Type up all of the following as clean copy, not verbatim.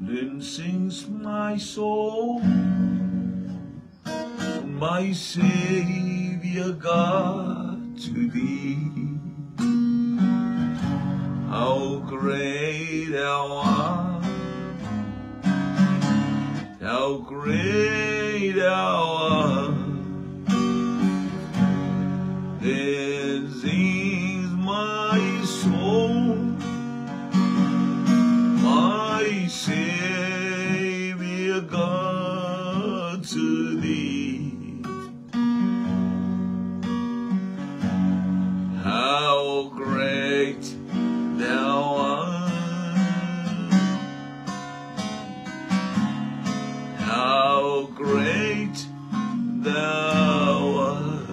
Then sings my soul, my Savior God, to thee. How great thou art, how great thou art. Then sings my soul, my Savior God, to thee. How great thou art, how great thou art.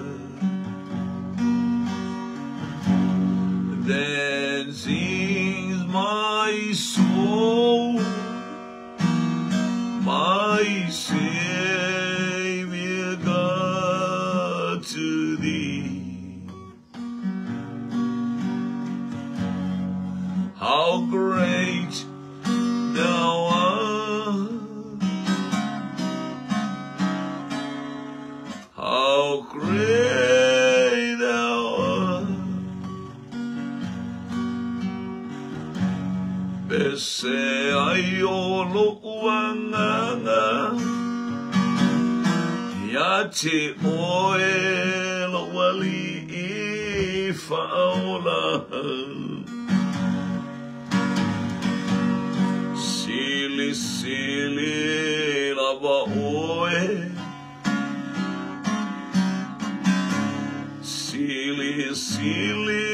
Then sings my soul, my Savior God, to thee. How great thou art, how great thou art. Bese ayolo uanganga, yate oelo wali ifaola. Sili sili lava oe, sili sili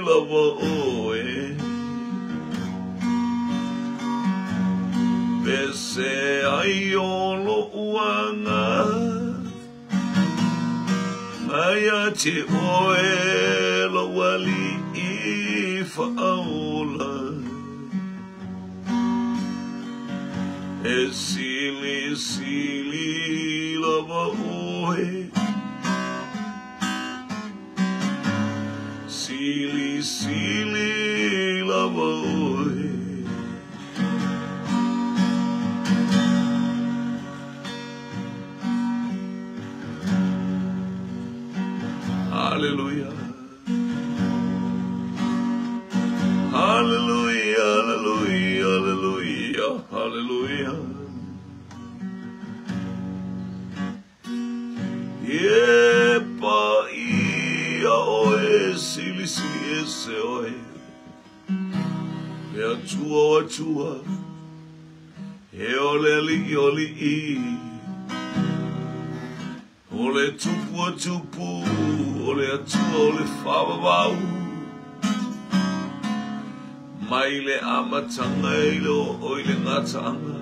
lava oe. Bese ayolo uanga, ayate oelo wali ifaola. Sili sili lava oe, sili sili lava oe. Hallelujah, hallelujah, hallelujah, hallelujah, hallelujah. Yepa ia oe, sili sili ese oe. E atua o atua, e ole li oli i. Ole tupu o tupu, ole atua ole whawawau. Maile amatanga ilo oile ngatanga.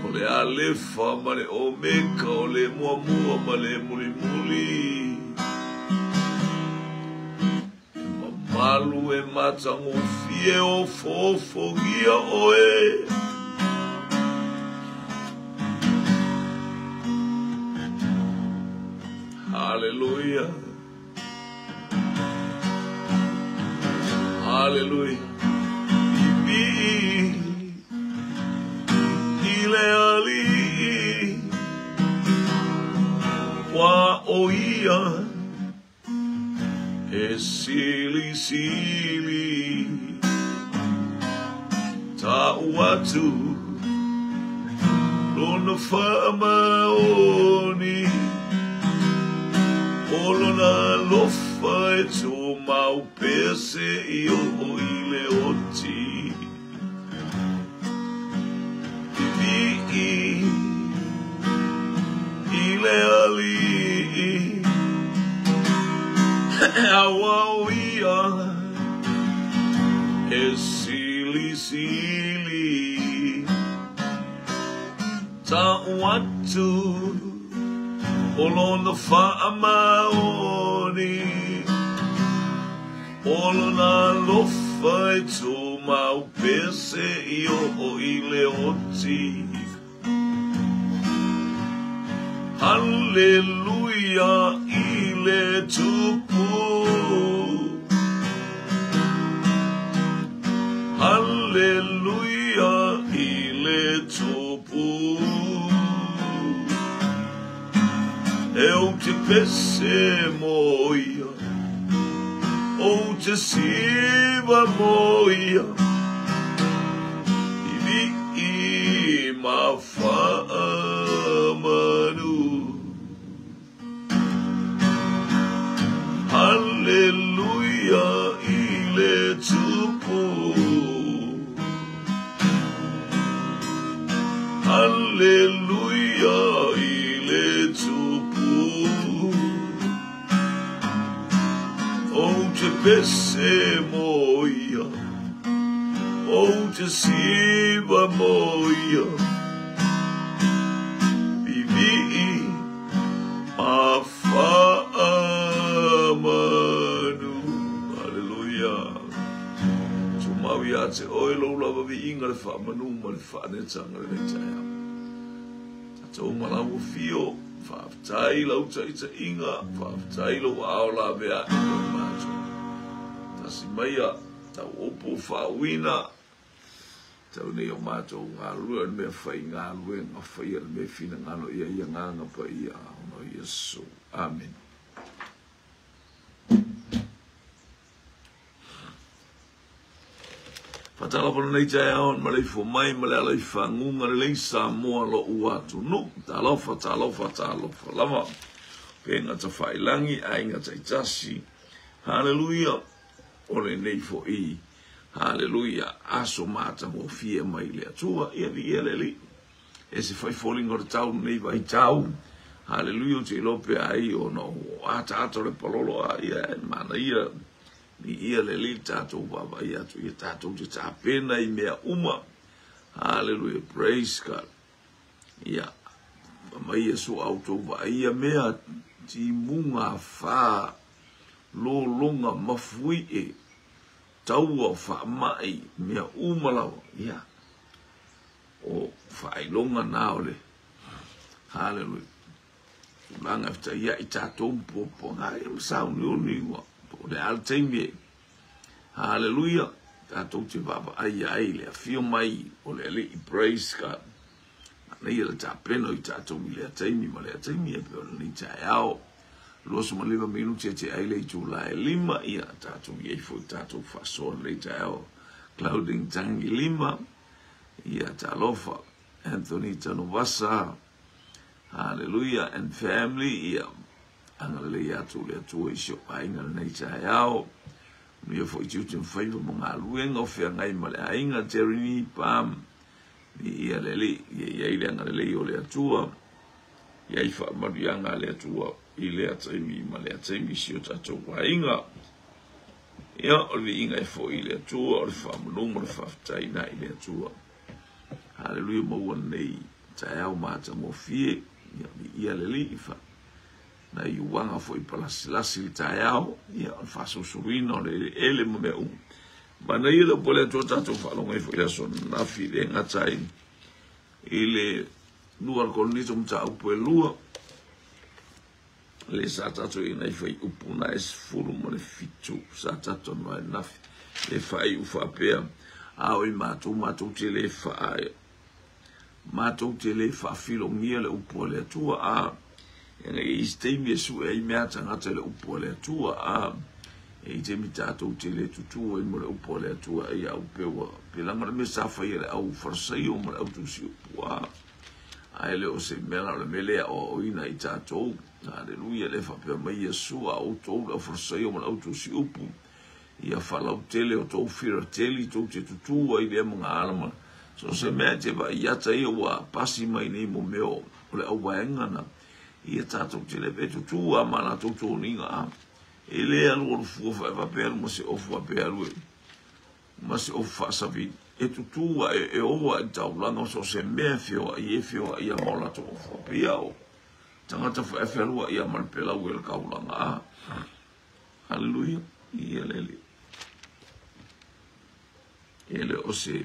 Ole alefa male omeka, ole muamua male muli muli. Mamalu e matango fie o fofo gia oe. Hallelujah. Hallelujah. Bibi ile ali wa oia e sili sili ta watu lona fama oni. Olona lofa e tō mau pese I o ile oti. Bibi ile ali awawia e sili sili ta watu. Olona whaamaoni, olona lofa e tō mau pese I o ile oti. Hallelujah, ile tupu. Hallelujah, pese moia, o te siva moia, ivi ma manu. Hallelujah, ile tupu. Hallelujah, ile tupu. O te pese moia, o te siva moia, vivi a manu. Hallelujah. Tumawi a te oilo lava vi inga le wha manu ma le wha netanga le taya. Tau malawu fio, whaaftai lau taita inga, whaaftai lau aola mea ino mato. Tasi maia, tau opo whaawina, tau nei o mato ngā lua mea whai ngā lua ngā whai ala mea whina ngano ia nganga pa ia ono Yesu. Amen. Fatala pono nei tai aon ma lei fo mai ma le alai whangunga le lei sa moa lo uatu. No, talofa, lama. Ke ngata whailangi, ai ngata itasi. Hallelujah. Ole nei fo i. Hallelujah. Aso mata mo fie mai le atua. Ia vi ia le li. E se fai fōlingo re tau nei vai tau. Hallelujah. Te lope ai o no. Ata le palolo a ia. Mana ia. Ni ia le li tātou baba ia tu ia tātou te tāpena I mea uma. Hallelujah, praise God. Ia, mama ia so autou wa ia mea ti munga wha lo longa mafui e taua wha mai mea uma lawa. Ia, o wha longa naole. Hallelujah. Langa fta ia I tātou mpopo ngai o sauni o niwa. Le altaimie. Hallelujah. Tātou te papa ai le fio mai o le ali praise God. Nei le tāpeno I tātou I le altaimi ma le altaimi e peo ni tai ao. Loso ma 5 minuti te ai le July 5 ia tātou I fo tātou fason le tai ao. Clouding tangi 5 ia talofa Anthony Tanovasa. Hallelujah and family ia. Anga le atu le atu isio ainga nei tai ao. Mia fo I tutu mwhaiva mo ngā luenga o whia ngai ma le ainga Jeremy Pam. Ni ia le li, ia le anga le o le atua. Ia I wha marianga le atua I le ataimi ma le ataimi sio tatou ainga. Ia o le inga fo I le atua o le wha manunga le whaftai na I le atua. Hallelujah maua nei tai ao mata mo fie. Ia le li I wha. Na I wanga fo I palasilasi I tai ao, ia on faso suwina o le ele mo mea umu. Ma na ia le pole atua tatou whalonga I fo I aso nafi le ngatai. I le lua kolonito mta upu e lua. Le sa tatou I nai fai upu na es furu mo le fitu. Sa tatou no e nafi. Le fai ufa pea. Ao I matou te le fai. Matou te le fa filo ngia le upu le atua a. Nga I steimi e su e I mea tangata le upo le atua a e te mi tātou te le tutua I mo le upo le atua e au pewa pe langa le me sawhai le au farasai o mo le au tusi upu a e le o se mela le melea o ina I tātou Hallelujah le whapea mai Yesu a au tou le au farasai o mo le au tusi upu ia whalau tele o tou whira teli tou te tutua I le mga alama so se mea te wa iata I wa pasi mai nei mo meo o le au waengana ia tātou te le petu tū a mana tōtou ninga a. E le alu o fua whae wapea ma se ofu wapea lue. Ma se ofu whaasavi. E tu tū a e oa I tau langa so se mea whioa I e whioa I a maula to ofu wapea o. Tangata whae whelua I a marpela ue le kaulanga a. Hallelujah. Ia lele. Ele o se.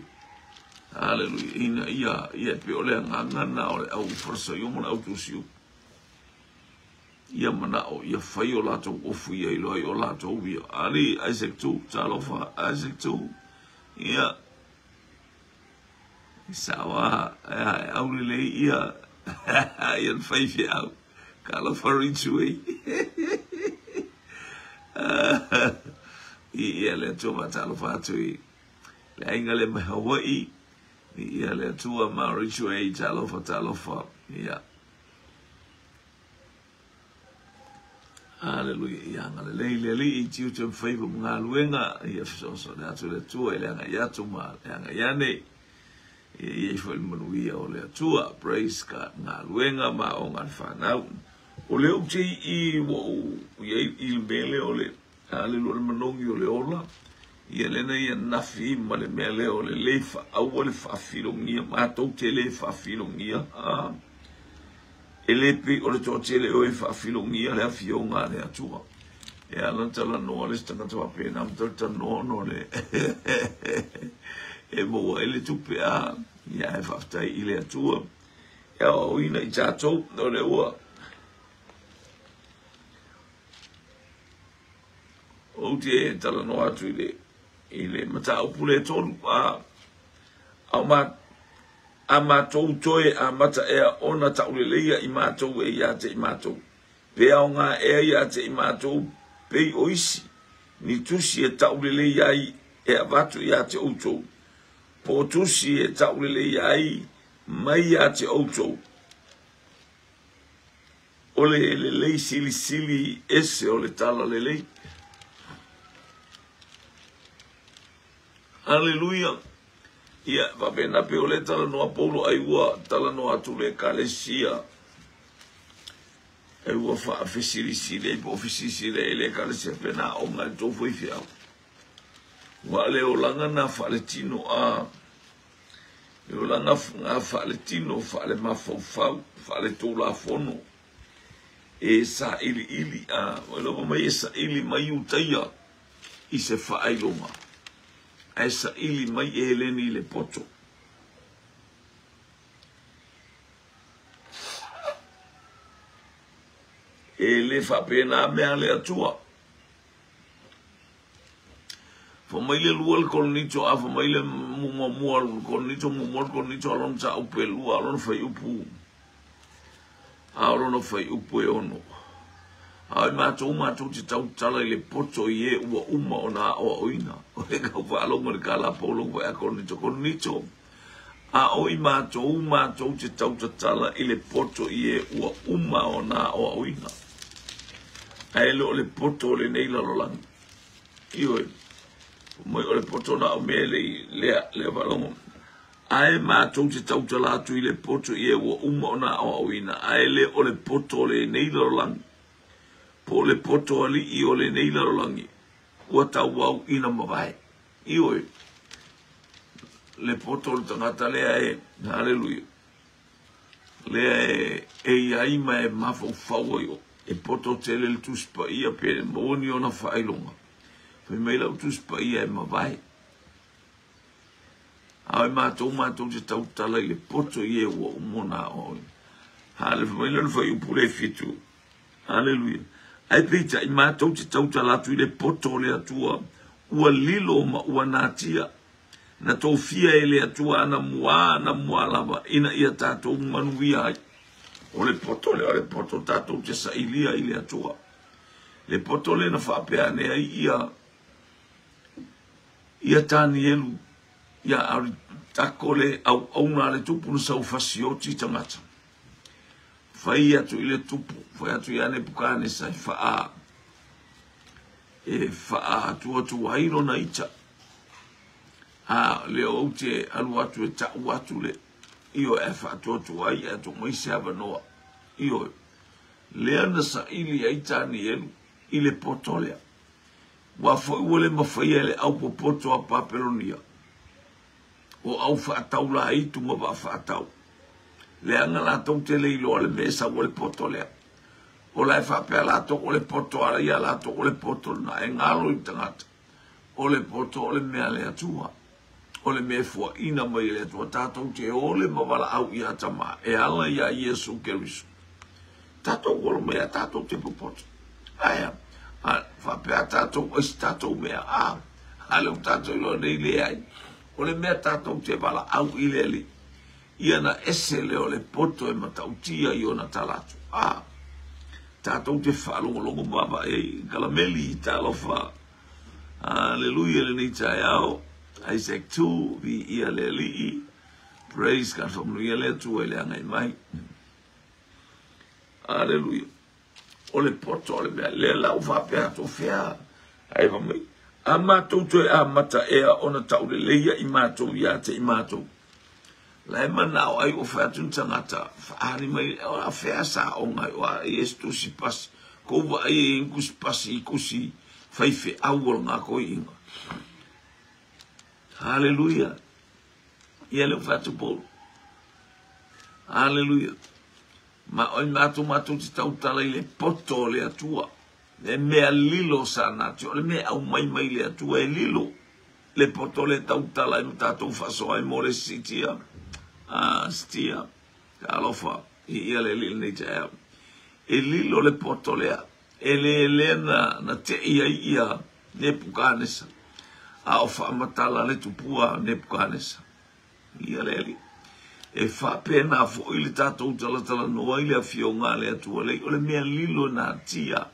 Hallelujah. Ina ia pe o le ngangana o le au farsa I o mana au tusiu. Ia mana o ia whai o lato ofu ia I loa I o lato ia. Ali Isaac tu, talofa Isaac tu. Ia. Sawa, aurele ia. Ia whai fia au. Kala faritue. Ia le tua talo fatui. Le ainga le Hawaii. Ia le tua maritue talo fa. Ia. Hallelujah. Ia ngale le i tiu te favor mga luenga. Ia so le atu le tua le anga yatu ma le anga yane. Ia foi manuia o le tua. Praise God. Nga luenga ma o ngan whanau. O le uti i wo i mele o le hallelujah manongi o le ola ia lena ia nafi ma le mele o le lefa au le fafilongia ma tau te le fafilongia ele pe o le totele o e fafilongia le afionga le atua e ala tala no le stanga tua pe na mtata no le e mo ele tupe a ia e faftai ile atua e o ina i tato no le ua o te tala no atu ile mata upule tonu a matou toe a mata ea ona tauleleia i matou e ia te i matou pe au ngā ea ia te i matou pei oisi ni tusi e tauleleia ai e avatu ia te outou po tusi e tauleleia ai mai ia te outou o le lei sili ese o le tala le lei. Hallelujah. Ia vapena pe ole tala noa polo ai ua tala noa tule kalesia. E ua fa afisirisi le po ofisisi le kalesia pena o ngai tofu i fiau. Wa le o langa na fa le tino a. Le o langa nga fa le tino fa le mafau fa le tola fono. E sa ili a. Wala mai sa ili mai utaia. I se fa ai loma. Esa ili mai eleni le poto. Le fa pena mea le atua. Fa mai le lua le kolonito a fa mai le mua le kolonito alon sa upelua alon fai upu. Alon fai upu e ono. Ai mātou te tau tala i le poto i e ua uma o nā oa oina. O e kau whaalonga le ka la paulonga wai a konito. A oi mātou te tau tala i le poto i e ua uma o nā oa oina. Ai lo le poto le neila lo langi. Ioi. Moi o le poto na o mea le whalonga. Ai mātou te tau tala atu i le poto i e ua uma o nā oa oina. Ai le o le poto le neila lo langi. Po le poto ali i o le neila rolangi. Ua tau wau ina mawai. Ioi. Le poto le tangata lea e. Hallelujah. Lea e iai ma e mafau fau yo. E poto tele le tuspa ia pe mooni o na whailonga. Whai meila o tuspa ia e mawai. Ai mātou te tau tala i le poto i e ua umona oi. Hallelujah. Meila le whai upule fitu. Hallelujah. Ai pita i mātou te tautala atu i le poto le atua, ua lilo ma ua nātia, na tō fia e le atua ana mua lava, ina ia tātou manuia ai. O le poto tātou te sailia i le atua. Le poto le na whapea nea ia tāni elu, ia ari tako le au auna le tupuna sau fasioti tangata. Fai atu i le tupu, fai atu i ane pukane sai faa. E faa atu wairo na ita. Leo au te alu atu e tau atu le. Io e faa atu wai atu maise ava noa. Io lea na sa ili aita ni elu, i le potolea. Wa foi wale mawhai ele au popoto a paperonia. O au faa tau la itu ma wa faa tau. Le anga la tau te le ilo le mesa o le poto lea. O la e whapea la tau o le poto ala ia la tau o le poto na e ngalo i tangata. O le poto o le mea le atua. O le mea fua ina mai le atua. Tātou te ole mawala au i atama. E ala ia Iesu Kerisu. Tātou wala mea tātou te pupoto. Aia. Whapea tātou oisi tātou mea. Haleu tātou ilo nei le ai. O le mea tātou te wala au i le li. Ia na ese leo le poto e matautia i ona talatu. tātou te whaalongo baba e kalameli tālofa. Hallelujah le nei tai au. Isaac 2 vi ia le li. Praise God from ia le tu ele angai mai. Hallelujah. Ole poto ole mea le lau whapea to whea. Ai whamai. A mātou toi a mata ea ona tau le leia I mātou ia te I mātou. Lai manao ai o whaatun tangata. Whaari mai a whea sa o ngai o a estu si pasi. Kouwa ai e inkus pasi I kusi. Whaife awal ngā koi inga. Hallelujah. Ia leo whaatu polo. Hallelujah. Ma oi mātou te tautala I le poto le atua. Le mea lilo sa nati. O le mea au mai le atua e lilo. Le poto le tautala I mutatou whaso ai mo le sitia. Stia. Ka alofa. Ia le lilo nei te ea. E lilo le poto lea. E le elena na te ia ne pukanesa. A o whaamatala le tupua ne pukanesa. Ia le li. E whapena fo I le tātou talatala noa I le a fionga le atua le. O le mea lilo na tia.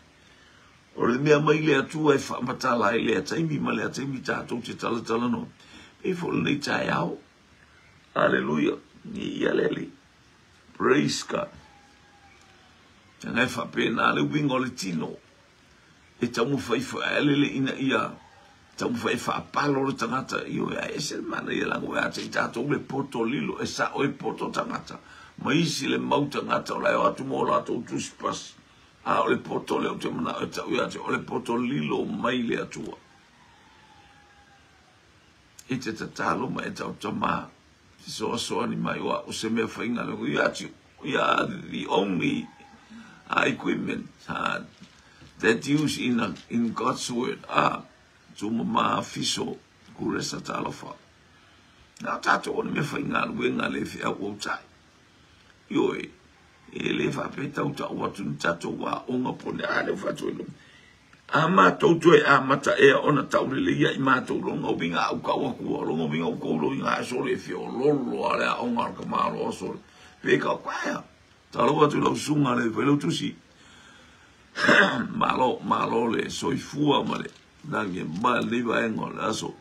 O le mea mai le atua e whaamatala I le a taimi ma le a taimi tātou te talatala noa. E fo le nei tai au. Hallelujah. Ia le li. Praise God. E ngai whapena le wingo le tino. E tamu whaifa ele le ina ia. Tamu whaifa apalo le tangata. Io e ese mana ia lango e ate I tātou le poto lilo. E sa o e poto tangata. Ma isi le mau tangata o lai o atu mo la tau tusipas. A o le poto le o te mana o e tau i ate. O le poto lilo mai le atua. E te tatalo ma e tau tama. Soa soa ni mai o se mea whainga le i ate. We are the only equipment that used in God's word tuma fiso kuresa talofa. Na tato o me whainga luenga le whia wautai. Ioi, e le whapeta uta watu tato wa onga pone ale whatu elu. A mātou tue a mata ea ona taure le ia I mātou ronga o binga au kawakua, ronga o binga o koulo I ngā sole whio lolo ale a onga arka māro o sole. Peka o kwaia, talo watu lau sunga le whelo tusi. Malo le soifua ma le nange ma liva engo le aso.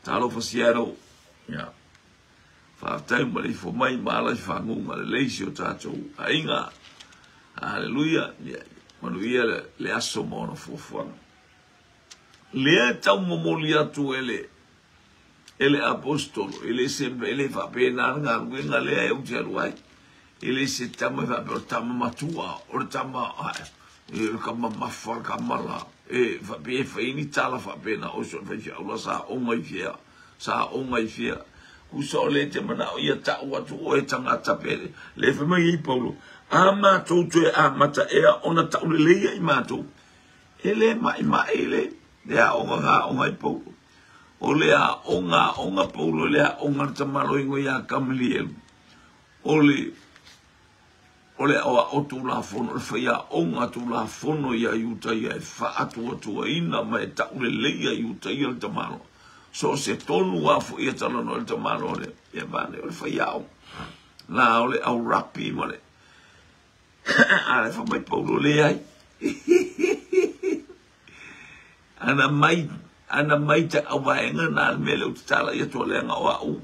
Talo fasiero, ya. Whaatai ma le fo mai mala I whangunga le leisi o tātou. Ainga, hallelujah, manu ia le aso mona fuafuanga. Lea tau momoli atu ele apostolo, ele sembe, ele whapena ngā ruenga lea e uti aruai. Ele se tama whape o tama matua, o tama e kama mawha kamala, e whape e whaini tala whapena, o so whaiwhia ula sa ongai whia. Kusa o le te mana o ia tau atu o e tangata pere, le whamai I paulo. A mātou tue a mata ea ona tau le leia I mātou. Ele mai ele, lea onga ngā onga I paulo. O lea onga paulo lea onga tamalo ingo ia kamilielu. Ole awa o tu la fono, le whaia onga tu la fono ia iuta ia e wha atua ina ma e tau le leia iuta ia le tamalo. So se tonu afu ia talano le tamalo le, ia vane o le whaia o. La ole au rapi ma le. Ale wha mai paulo le ai. Ana mai ta awaenga na mele o te tala ia tua leanga o au.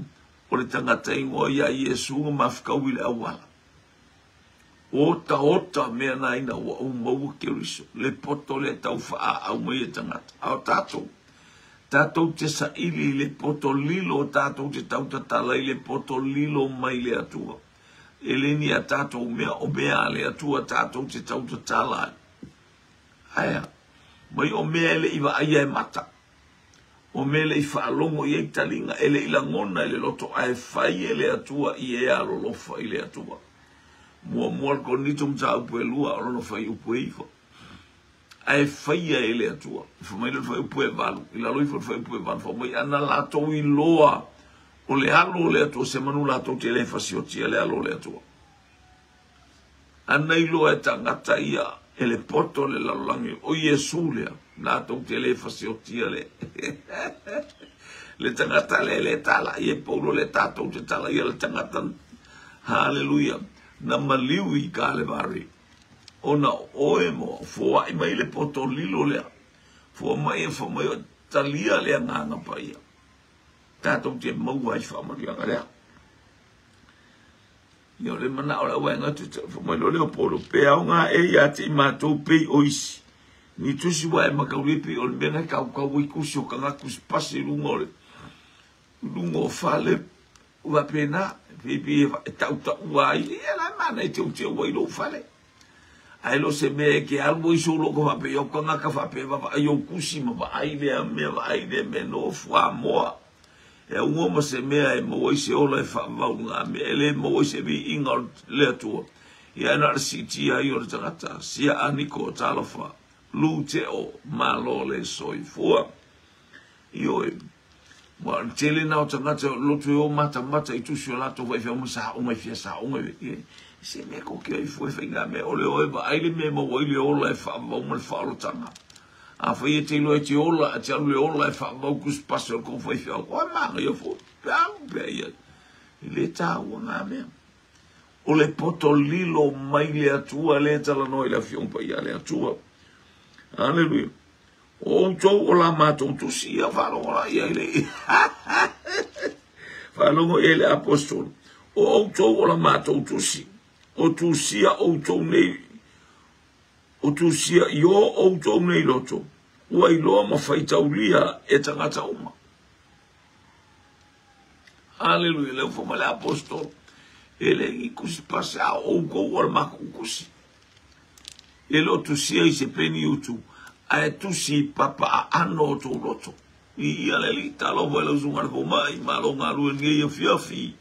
O le tangata ingoa ia Iesu nga mafkau ile awala. Ota mea na ina wa umau keriso. Le poto le tau wha au mai e tangata. Ao tātou. Tātou te sa ili le poto lilo. Tātou te tau tatala I le poto lilo mai le atua. Eleni a tātou mea o mea le atua. Tātou te tau tatala. Aia. Mai o mea ele iwa aia e mata. O mea le I whaalongo I e talinga. Ele ila ngona ele loto. Ae whai ele atua I e alolofa I le atua. Mua ko nitum ta upu e lua o lono whai upu e ifo. Ae whaia ele atua. Whamai le whai upu e valu. Ila loi whai upu e valu. Whamai ana latou I loa. O le alo le atua. Se manu latou te le whasiotia le alo le atua. Ana I loa e tangata ia. Ele poto le lalolangi. O Iesu lea. Latou te le whasiotia le. Le tangata le tala. Ie paulo le tatou te tala. Ia le tangata. Hallelujah. Na maliu I ka le vari. ona oe mo fo ai mai le poto lilo le fo mai talia le nganga pa ia tato te mau ai fa ma ia ngale yo le mana ora wenga tu fo mai lo le polo pe nga e ya ti ma to pe oisi ni tu si wa ma ka ripi o le na ka wi ku so ka nga ku pasi lungo fale wa pena bibi ta wa i la mana te wa lo fale ai lo se me che algo i solo ko va pe yo ka nga ka fa pe va yo ku si ma va ai le me no fa mo e un uomo se mea e mo se ola e whaamaunga me ele mo se vi inga lea tua i ana siti ai o tangata sia aniko talofa lu te o malo le soi fua i oe mo tele na o tangata lotu o mata i tusi o lato vai whea umasa unga i fia sa unga se me ko ki ai fue whainga me ole oe ba aile me mo waile ola e whaamaunga le whaalotanga a foi te lo te ola te alu ola e fa mo kus paso ko foi fa ko ma yo fo pe ia le ta una me o le poto lilo mai le atua le tala noi la fion pa ia le atua alleluia o to o la mato tu sia fa lo la ia le fa lo ele apostol o to o la mato tu si o tu sia o to nei o tu sia yo o to nei loto ua i loa ma whaitauria e tangata uma. Alleluia, leo fo ma le apostol ele i kusi pase a o ko wal ma kusi e lo tu sia i se peni utu a e tu si papa ano to loto i ale li talo velo zungar ko mai ma lo ngaru nge ye fiafi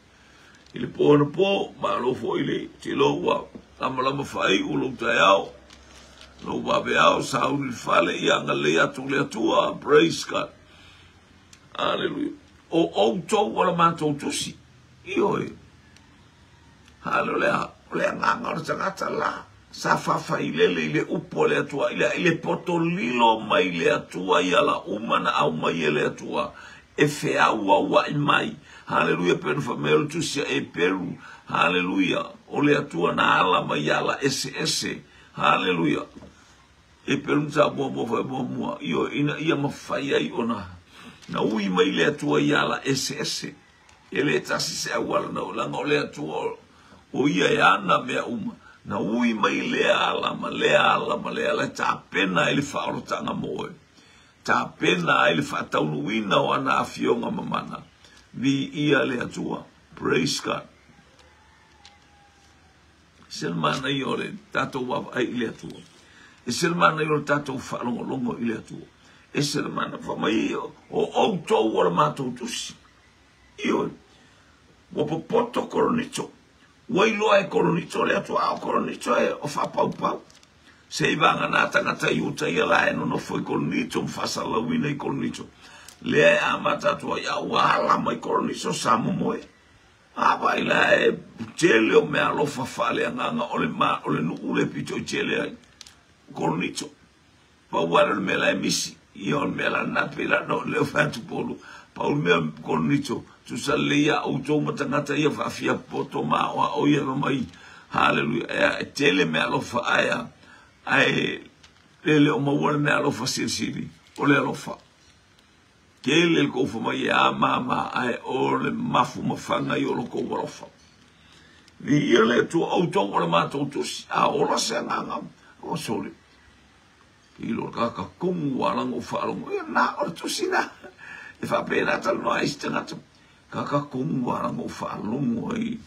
ile po no po ma lo fo ile ti lo wa lama fai u lo taiao lo va beao saul fale ia ngale atu le tua praise God hallelujah o to wala manto tusi io hallelujah le nganga tangata la sa fa ile upo le tua ile poto lilo mai le tua ia la umana au mai le tua e fea wa mai hallelujah per famelo tusi e peru hallelujah o le tua na ala mai ala ss hallelujah e perunta bo io ia mafai ai ona na ui mai le tua iala ss ele tasi se awala na langa le tua o ia e ana mea uma na ui mai le ala ma ta pena ele faoro tanga moe ta pena ele fa taunuina o ana afionga mamana vi ia le tua praise God selmana iore tato wa ai le tua e se mana yo tato fa longo ile tu e se mana fa mai o to wala mato tusi io o poto coronito wai lo ai coronito le tu a coronito e o fa pau se ivanga na tangata yuta ia la no foi coronito fa sala wina i coronito le amata tu ya wala mai coronito samo moe a vai la e tele o me alo fa fale nganga ole nu le pito tele ai cornicho pa wala me la misi io me la na pela no le fatu polo pa o me cornicho tu salia auto matangata ia fa fia poto ma o ia mai hallelujah tele me lo fa aya ai le o mo me lo fa siri o le lo fa tele ko fa mai mama ai o le mafu mafanga io lo ko lo fa vi le tu auto wala ma tu a o la senanga o sole ilo kaka kungu walango whaalongo na o tusina e fa pena tal no ai stangata kaka kungu walango whaalongo ai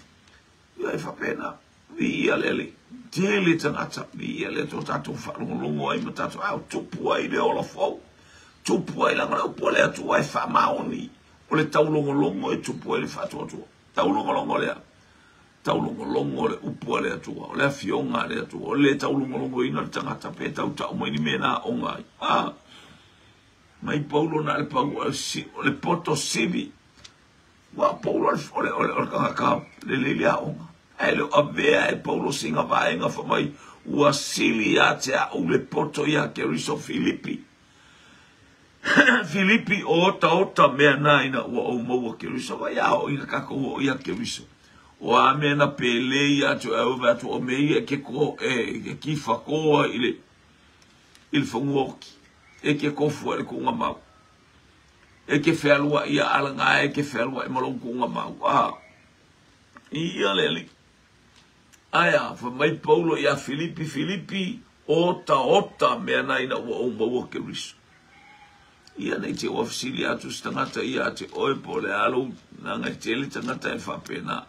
e fa pena vi alele tele tangata vi ale to tato whaalongo ai matato au tupu ai le ola fau tupu ai langa o pole atu ai fa maoni o le taulongo longo e tupu ai le fatu atu taulongo longo lea taulungo longo le upu le atua o le afionga le atua o le taulungo longo ina le tangata pe tau tau mai ni mena o ngai mai paulo na le pau o le poto sivi wa paulo o kaka le lia onga e le avea e paulo singa vaenga fa mai ua sili ate a o le poto ia ke riso Filipi o ota mea naina ua o maua ke riso vai ao ina kako o ia ke riso o amena pele ya tu au tu o me ke ko ki fa ko il fongoki e ke ko fu le ko ngama e ke felwa ia alanga e ke felwa e malo ko ngama ia leli aya fa mai Paulo ia Filipi ota me na ina o mo ke ris ia nei te ofisili atu stangata ia te oe po le alo na ngai tele tangata e fa pena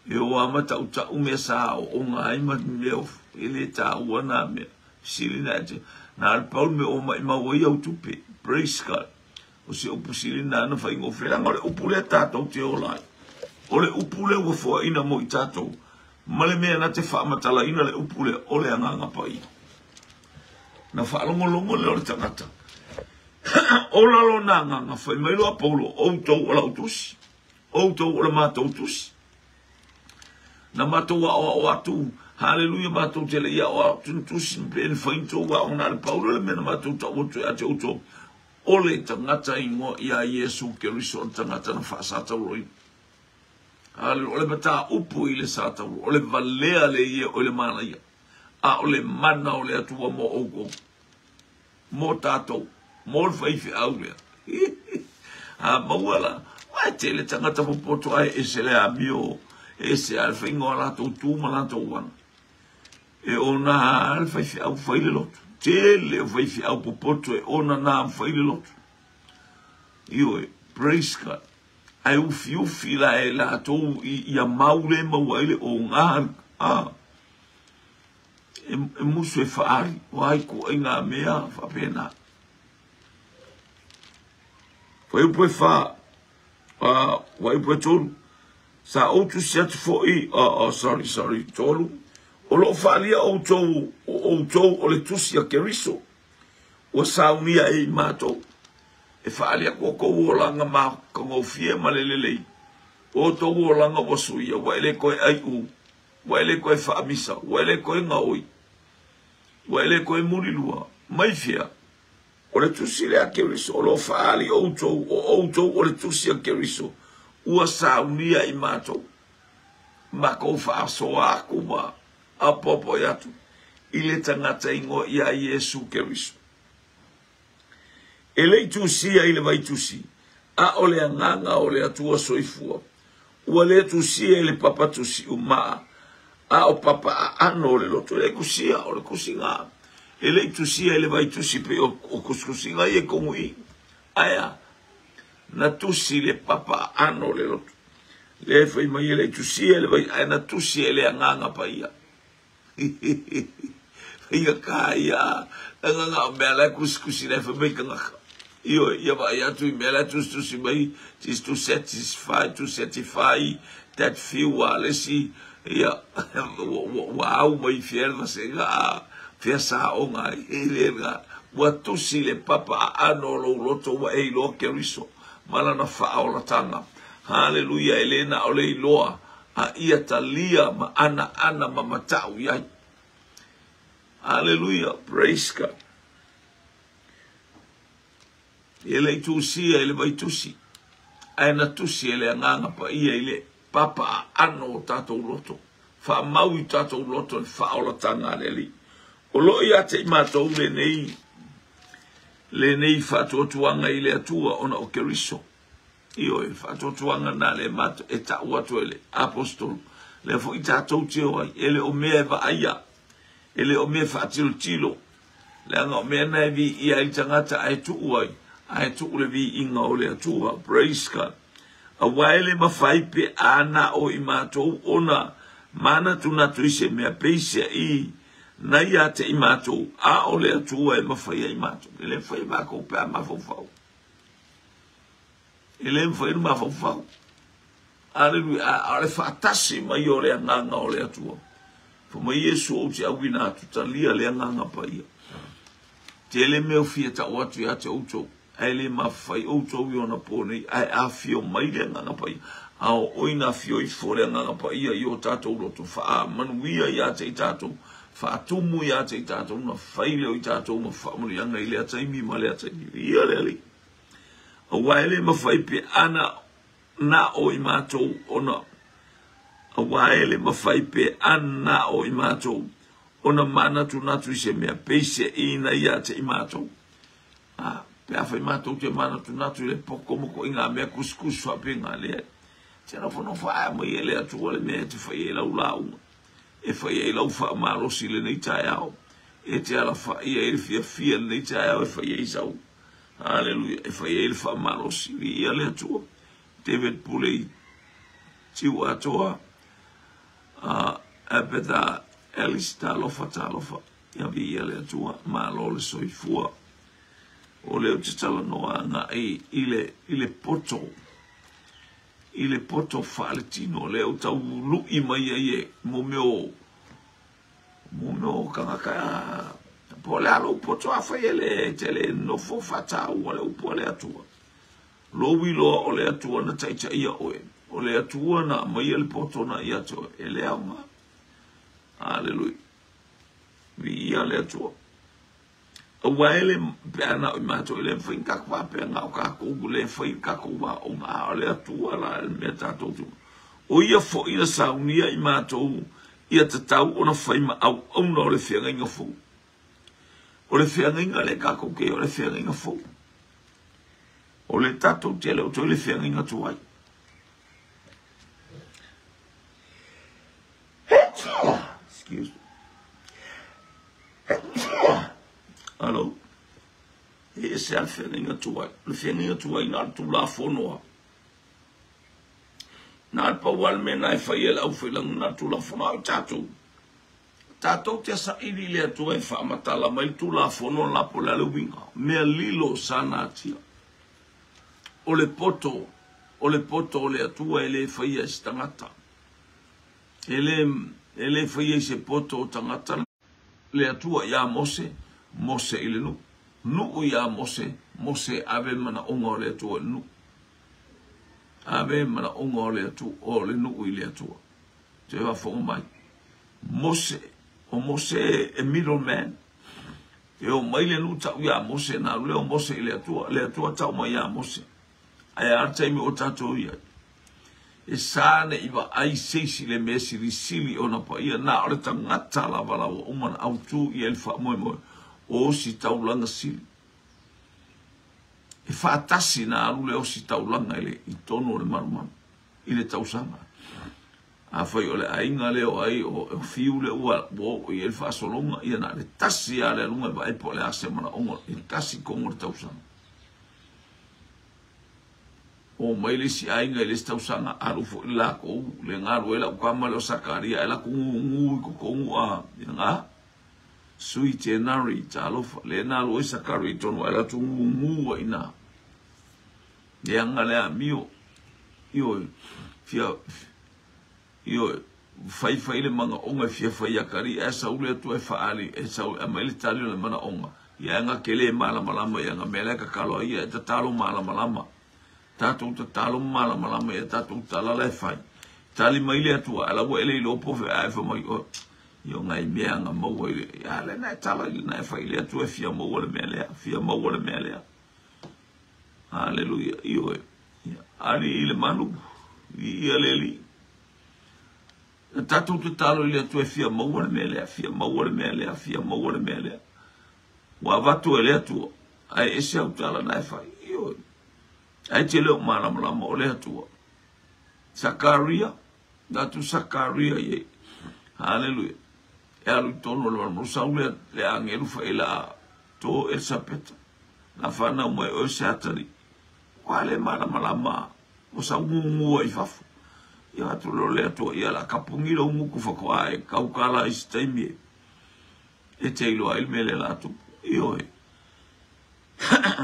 e o amata uta ume sa o ngai ma leo ele ta wana me sili na te na Paul me o mai ma o ia utupe praise God o se opusili na no fai ngofela ngore upule tato te olai ole upule wo fo ina mo tato male me na te fa matala ina le upule ole anga pai na fa longo le o tangata ola lo nanga fai mai lo Paulo o to ola utusi o to ola mata utusi na mata o atu haleluya mata te le ia o utusi ben fai to wa ona Paulo le mena mata o to ate o to ole tangata ingo ia Yesu Keriso tangata na fa sa ta roi ole mata upu ile sa ta ole valea le ia ole mana ia a ole mana ole atu mo ogo mo tato mol fai fi aule mawala wa tele tangata popoto ai ese le amio ese al fingo la tu mala to wan e ona al fai fi au fai le lot tele fai fi au popoto e ona na fai le lot io praise God ai u fi la to ia maule mawale o nga e musu e faari wai ko inga mea fa pena foi po fa wai po tolu sa outro set foi sorry tolu o lo falia outro o le tusia Keriso o sa unia e mato e falia ko o langa ma ko fie malelele o to o langa o suia wai le ko ai u wai le ko fa misa wai le ko ngaoi wai le ko murilua mai fia o le tusi le a Keriso o lo faali o le tusi a Keriso ua saunia i matou ma kou faasoa aku ma a popo yatu i le tangata ingo i a Yesu Keriso e le tusia i le vai tusi a o le anganga o le atua soifua ua le tusia i le papa tusi umaa a o papa a ano le loto le kusia o le kusinga ele tusia ele vai tusi pe o kuskusinga ye komui aya na tusi le papa ano le lot le fai mai ele tusia ele vai na tusi ele anganga pa ia ia kaya anganga mela kuskusi le fai mai kanga io ia vai atu mela tusi mai just to satisfy that feel alesi ia wow mai fiel vasenga Fesa onga elega watusi le papa ano lo loto wa e lo Keriso mala na fa ola tanga haleluya elena ole loa a ia talia ma ana mamatau ya haleluya praise God ele tusi ele vai tusi ana tusi ele nganga pa ia ile papa ano tato loto fa mau tato loto fa ola tanga leli o lo ia te matou le nei whatotuanga i le atua ona o Keriso. Io e whatotuanga na le mato e ta uatu ele apostol. Le fo i tātou te oai, ele o mea wa aia, ele o mea whaatilo tilo. Le anga o mea nei vi ia i tangata ai tu uai, ai tu ule vi inga o le atua, praise God. A waele mawhaipe ana o i matou ona, mana tunatu ise mea peisia i, na ia te i matou a o le atua e mawhaia i matou ele whai mako pēr mawhauwhau ele whai mawhauwhau aleluia a le whaatasi mai o le anganga o le atua po mai Yesu o te awina atu talia le anganga pa ia te ele meo fia ta o atu ia te outou ele mawhai outou i ona pōnei ai a fio mai le anganga pa ia a o oina fio i fore anganga pa ia i o tātou roto wha manuia ia te i tātou Fatumu ya te tato na faile o tato ma famuli anga ile ataimi ma le ataimi ia le a waile ma fai pe ana na o i matou ona Awaele mawhai pe ana o imato. Ona mana tu natu se mea peise ina ia te imato. Pe awhai mato te mana tu natu le poko moko inga mea kuskus whapinga lea. Te rafono whae mai ele atua le mea te whai e lau launga. E whai e lau wha marosi le nei tae au. E te ala whai e fia le nei tae au e whai e isau. Hallelujah. E whai e wha marosi li ia le atua. David Pulei tiu atoa. E peta Elis talofa. Ia vi ia le atua. Malo le soifua. O leo te tala noa nga ile poto. Ile poto faletino leo tau lui mai e mo meo kangaka po le alo poto afele tele no fo fata o le po le atua lo wilo o le atua na taicha ia o le atua na mai le poto na ia to ele ama haleluya vi ia le atua Awaele peana o mato ele foi kakwa peana o kako le foi kakwa o ma le atua la meta todo o ia fo ia saunia I mato ia tatau ona foi ma au no le fenga fo o le fenga le kako ke o le fenga fo o le tato tele o to le fenga tuai excuse me Hello. E se al fenga tua. Le fenga tua ina tu la fonoa. Na pa wal mena e fai el au filang na tu la fonoa tato. Tato te sa ili le tua e fa matala mai tu la fonoa la pola le winga. Me lilo sana tia. O le poto o le atua ele fai e stangata. Ele fai e se poto o tangata le atua ya Mose ile nu ia Mose ave mana onga le tu nu ave mana onga le tu o le nu ile tu te va fo mai Mose e middleman eu mai le nu ta ia Mose na le Mose ile tu ta mai ia Mose ai arte mi o tato ia e sane iba ai seisi le mesi risili ona pa ia na ore tangata la vala o man autu i el fa mo o si taulanga sili. E whaatasi na arule o si taulanga ele I tono le maruman. I le tausanga. A whai o le ainga leo ai o fiu le ua o I el whaasolonga I ana le tasi a le lunga ba e po le ase mana ongo. I tasi kongo le tausanga. O maile si ainga le tausanga arufo I la ko le ngaru ela ukama le o sakaria ela kungu kongu a nga. Sui te nari talofa le na lo sakari tonu ala tungu ina le angale mio io fai le manga onga fai akari esa ule tu e faali esa ameli tali le mana onga ia nga kele mala malama ia nga meleka kalo ia ta talo mala malama tatu ta talo mala malama ia tatu tala le fai tali mai le tu ala wo ele lo po fa fa mai Yo ngai mea nga maua ile. Ya le nai tala ile nai whai lea tu e fia maua le mea lea. Fia maua le mea lea. Hallelujah. Iyo e. Ari ile manu. Ia le li. Tatu tu talo ile tu e fia maua le mea lea. Fia maua le mea lea. Fia maua le mea lea. Wa vatu e lea tu. Ai ese au tala nai whai. Iyo e. Ai te leo malama o lea tu. Sakaria. Datu Sakaria ye. Hallelujah. E alu tono le marmosau le angelu faila to el sapeta. Na whana umai o satari. Wale malama o sa ungu I fafu. Ia atu lo lea to ia la kapungira umuku whakoa e kaukala I staimie. E teilo a ilmele la tu. Io e.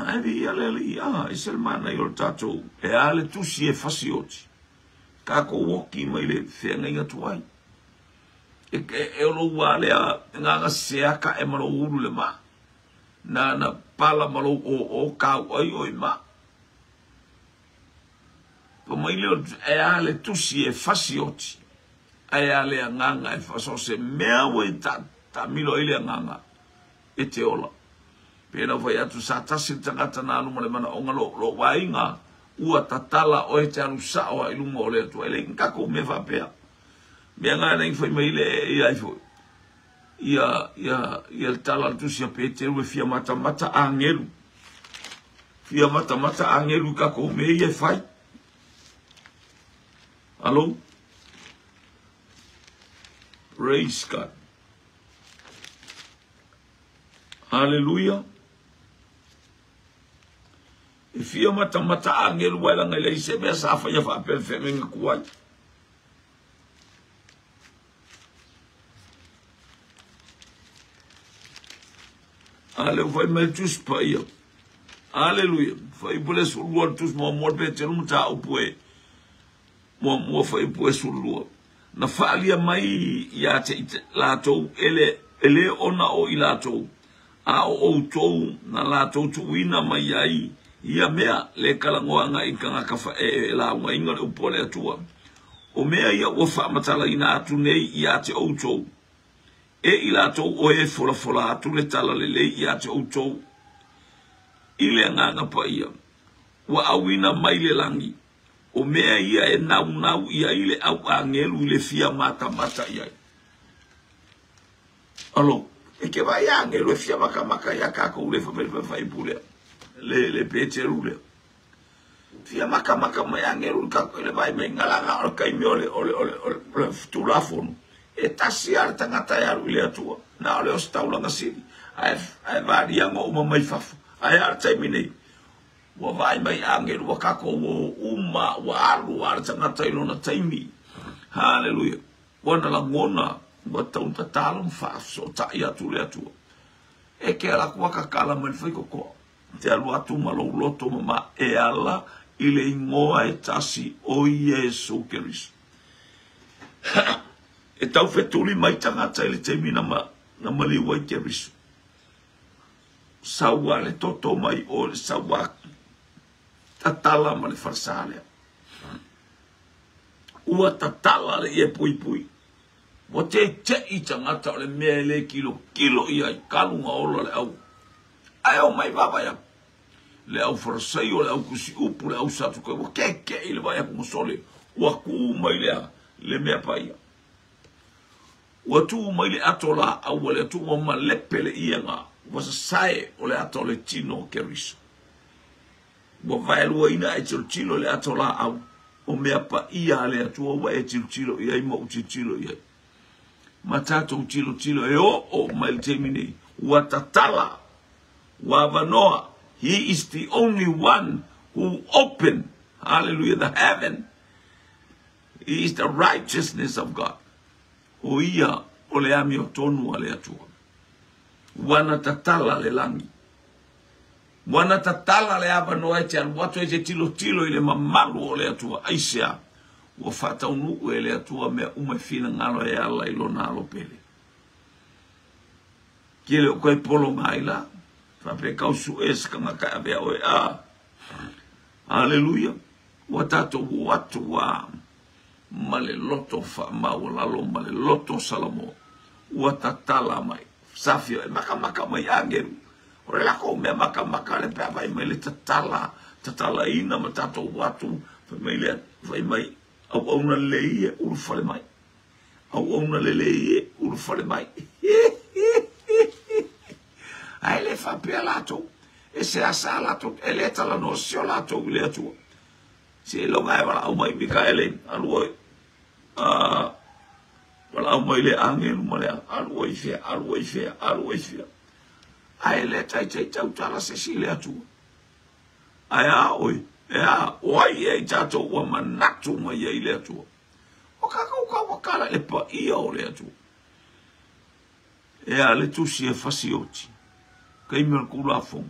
Ani ia lele ia. Isel mana I o tato. E ale tusi e fasioti. Kako woki mai le whenga inga tuai. E o lo wale a nganga seaka e malo uru le ma. Na pala malo o kau ai oi ma. Po mai leo e ale tusi e fasioti. E ale a nganga e faso se mea wei ta milo ile a nganga. E te ola. Pena vai atu sa tasi tangata na aluma le mana onga lo wainga. Ua tatala o e te anusa o a ilunga o le atu. Ele nkako me vapea. Bianga na foi mai le ia foi. Ia tala tu sia Petero fia mata angelu. Fia mata angelu ka ko me ia fai. Allo? Praise God. Hallelujah. If you mata angel wala nga ilay sebe sa fa ya fa perfect nga kuwai. Hallelujah. Tus pa iyo. Hallelujah. Fa ibule sulwa tus mo pe tenu ta upwe. Mo fa ibule sulwa. Na fa alia mai ya te lato ele ona o ilato. A o tou na lato tuina mai ai. Ia mea le kalangoa nga ikanga kafa la nga inga le upole atua. O mea ia wafa matala ina atu nei ia te outou. Ila tou o fola atu le tala le ia te outou. Ile nga pa ia. Wa awina mai le langi. O mea ia nau ia ile au angelu ile fia mata ia. Alo, ke vai angelu fia maka ia kako ule fa ipule. Le Petero le fia maka mai angelu ka le vai me ngala o kai miole ole tulafon e tasiar tangata ya le atua na ole ostaula na siri ai varia ngo mai fafu ai arta mini wa vai mai angelu wa ka ko uma wa alu arta ngata ilona taimi. Hallelujah. Wana la ngona wa taunta talon fa so ta ya tu le atua e ke ala kwa kala mai foi ko te alua tu maloloto mama e ala ile ingoa e tasi o Yesu Keriso. E tau fetuli mai tangata ile te mina na maliwa i Keriso. Sawa le toto mai o le sawa tatala ma le farsale. Ua tatala le ie pui. Mo te i tangata o le mea le kilo ia i kalunga ola le au. Ai o mai baba ya le au forsai o le au kusi upu le au satu ko ke ile vai ku sole wa ku mai le mea pai wa tu mai le atola au le tu ma lepele ianga wa sai o le atole tino Keriso wa vai lu ina e tilo le atola au o mea pa ia le tu wa e tilo ia i mo tilo ia matato tilo e o mai temini wa tatala Wavanoa, he is the only one who opened, hallelujah, the heaven. He is the righteousness of God. O ia, o le ami o tonu a le atua. Wana tatala le langi. Wana tatala le avanoa e te aluato e te tilo ile mamalu o le atua. Aisea, ua fata unu e le atua mea umefina ngalo e ala ilona alo pele. Kiele o koe polo ngai la. Fape kausu eska maka abe oe a. Hallelujah. Watato watu wa male loto fa maulalo male loto salamo. Watatala mai. Safio e maka mai angelu. Ore la ko me maka le pe vai mai le tatala ina matato watu famile vai mai au una leie urfale mai. Au una leie urfale mai. Ai le fa pe lato e se asa lato e le tala no sio lato le atu se lo mai wala o mai Mikaele aloi wala o mai le angel mo le aloi fe ai le tai tau tala se si le atu ai a oi oi e tato o manatu mo ye le atu o ka kala le pa io le atu e ale tu si e fasioti kai me kula fo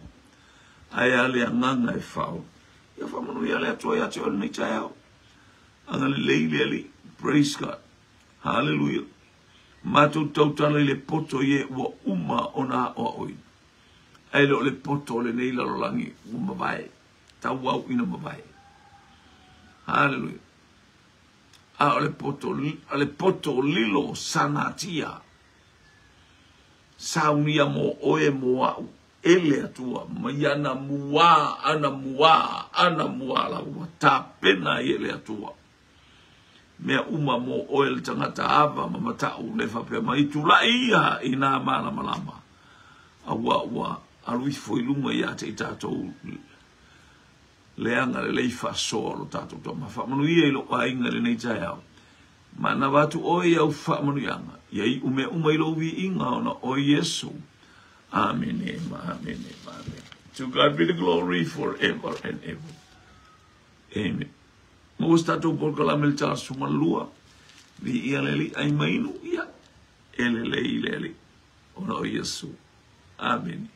ai ale nganga e fao ya fa manu ya le to ya te o ni tao anga le praise God hallelujah matu totale le poto ye wo uma ona o oi ai le poto le nei la langi uma vai ta wa ina vai hallelujah ale poto lilo sanatia saunia mo oe moa ele atua mayana ana mua la ta pena ele atua mea uma mo oel tangata ava mamatau le whapea mai tula ia I nā mana malama. Awa alui foi lunga ia te tātou leanga le leifa soa lo tātou tō mawha manu ia ilo a inga le nei tai au. Ma na watu oi au wha manu ianga. Iai ume ilo vi inga o na o Yesu. Amen, amen, amen. To God be the glory forever and ever. Amen. Mo stato por kalamel cha sumalua. Vi ia leli ai mainu ia. Ele lei leli. O na o Yesu. Amen.